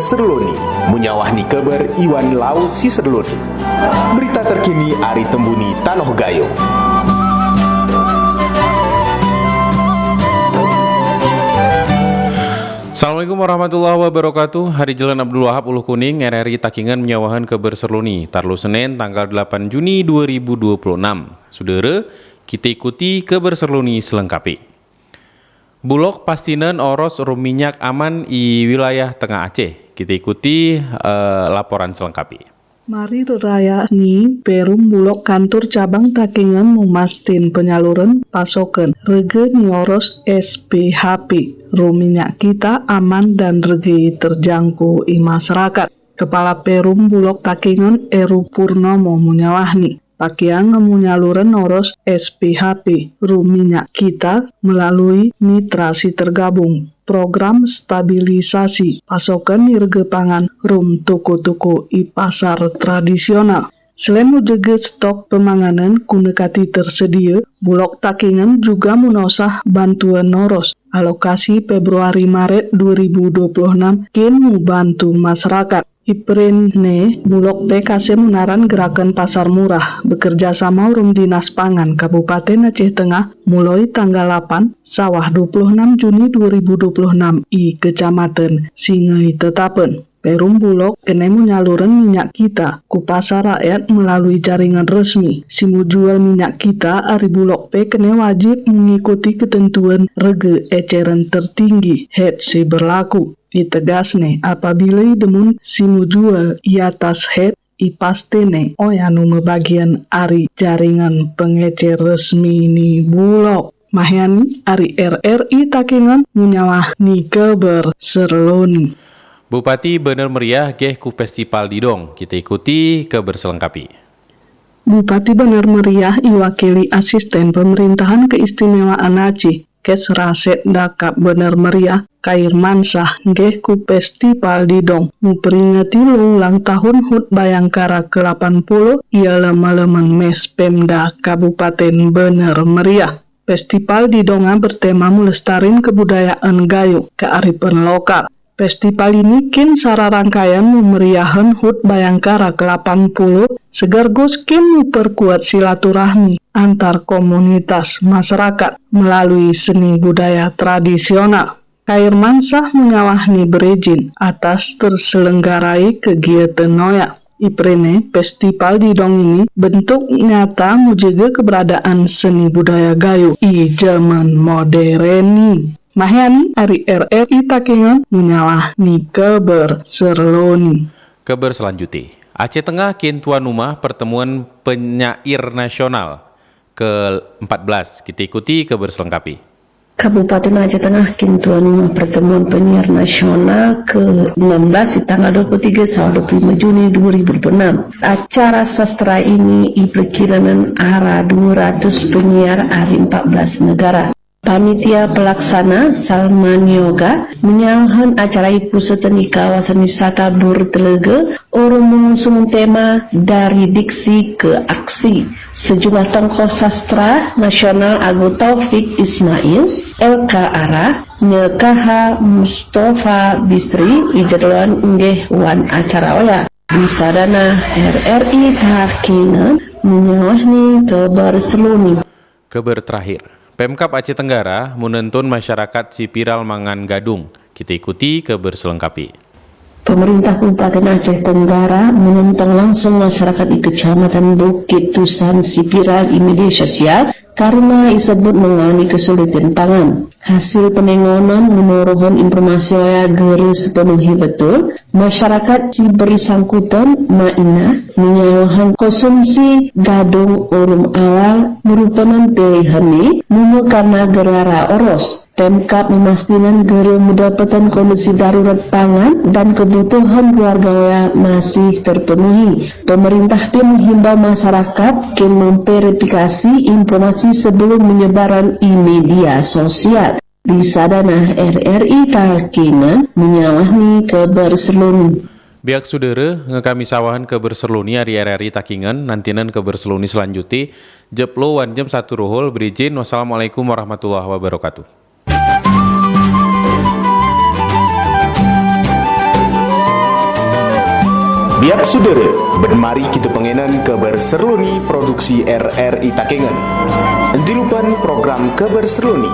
Serloni, munyawahni keber Iwan Lau si Serloni. Berita terkini Ari Tembuni Tanoh Gayo. Assalamualaikum warahmatullahi wabarakatuh. Hari Jalan Abdul Wahab Uluh Kuning RRI Takingan menyawahan keber Serloni Tarlu Senin tanggal 8 Juni 2026. Saudara, kita ikuti keber Serloni selengkapi. Bulog pastinan oros rum minyak aman di wilayah Tengah Aceh. Kita ikuti laporan selengkapi. Mari raya ni Perum Bulog kantor cabang Takingan memastin penyaluran pasokan rege nyoros SPHP rum minyak kita aman dan rege terjangkau i masyarakat. Kepala Perum Bulog Takingan Eru Purnomo menyawahni pakaian nyaluran noros SPHP rum minyak kita melalui mitra si tergabung program stabilisasi pasokan irge pangan rum toko-toko i pasar tradisional. Selain menjaga stok pemanganan kunekati tersedia, Bulog Takingan juga menosah bantuan noros alokasi Februari Maret 2026 kin membantu masyarakat. Iprene Bulog PKC menaran gerakan pasar murah bekerja sama Rum Dinas Pangan Kabupaten Aceh Tengah mulai tanggal 8 sawah 26 Juni 2026 i Kecamatan Singai Tetapen. Perum Bulog kena menyaluran minyak kita ku pasar rakyat melalui jaringan resmi. Simu jual minyak kita Ari Bulog P kena wajib mengikuti ketentuan rege eceran tertinggi HEDC berlaku. Ditegasne apabila demun simu jual i atas head ipastene oyanu mebagian ari jaringan pengecer resmi ni Bulog. Mahyani Ari RRI Takingan menyawah ni keber Serloni. Bupati Bener Meriah geh ku festival Didong. Kita ikuti keber selengkapi. Bupati Bener Meriah iwakili asisten pemerintahan keistimewaan Aceh Kes Raset Dakap Bener Meriah Kair Mansah geh ku festival Didong memperingati ulang tahun HUT Bayangkara ke-80 ialah malaman mes Pemda Kabupaten Bener Meriah. Festival Didonga bertema melestarin kebudayaan Gayo kearifan lokal. Festival ini kin sara rangkaian memeriahan HUT Bayangkara ke-80 segargus kin memperkuat silaturahmi antar komunitas masyarakat melalui seni budaya tradisional. Kair Mansah menyawahni berizin atas terselenggarai kegiatan noya. Iprene festival Didong ini bentuk nyata menjaga keberadaan seni budaya Gayo i zaman modern ini. Mahyani Ari RRI Takingan menyawah ni keber Serloni. Keber selanjutnya. Aceh Tengah kin tuan rumah pertemuan penyair nasional ke-14. Kita ikuti keber selengkapi. Kabupaten Aceh Tengah kin tuan rumah pertemuan penyiar nasional ke-16 di tanggal 23 sampai 25 Juni 2026. Acara sastra ini diperkirakan arah 200 penyiar dari 14 negara. Panitia pelaksana Salman Yoga menyalahkan acara pusat di kawasan wisata Dur Telega orang mengusung tema dari diksi ke aksi. Sejumlah tokoh sastra nasional Agu Taufik Ismail, LK Ara, Nyekaha Mustafa Bisri, Ijadwan Nggeh Wan acara oya. Di sadana RRI Takingan menyawahni keber Serloni. Keber terakhir. Pemkab Aceh Tenggara menuntun masyarakat Sipiral Mangan Gadung. Kita ikuti keber selengkapi. Pemerintah Kabupaten Aceh Tenggara menuntun langsung masyarakat di Kecamatan Bukit Tusan Sipiral di media sosial karena disebut mengalami kesulitan pangan. Hasil penengonan menurunkan informasi yang geris sepenuhi betul. Masyarakat diberi sangkutan maina menyewahan konsumsi gadung urum awal merupakan pilihan ini karena gerara oros. Pemkab memastikan geri mendapatkan kondisi darurat pangan dan kebutuhan keluarga masih terpenuhi. Pemerintah pun menghimbau masyarakat yang memverifikasi informasi sebelum menyebaran di media sosial. Di sadana RRI Takingan menyawahni keber Serloni. Biak saudara ngekami sawahan keber Serloni hari RRI Takingan nantinan keber Serloni selanjutnya jeplo wan jam 1 rohol berizin. Wassalamualaikum warahmatullahi wabarakatuh. Biak sudere, benmari kita pengenan kabar serluni produksi RRI Takengon. Entilupan program kabar serluni.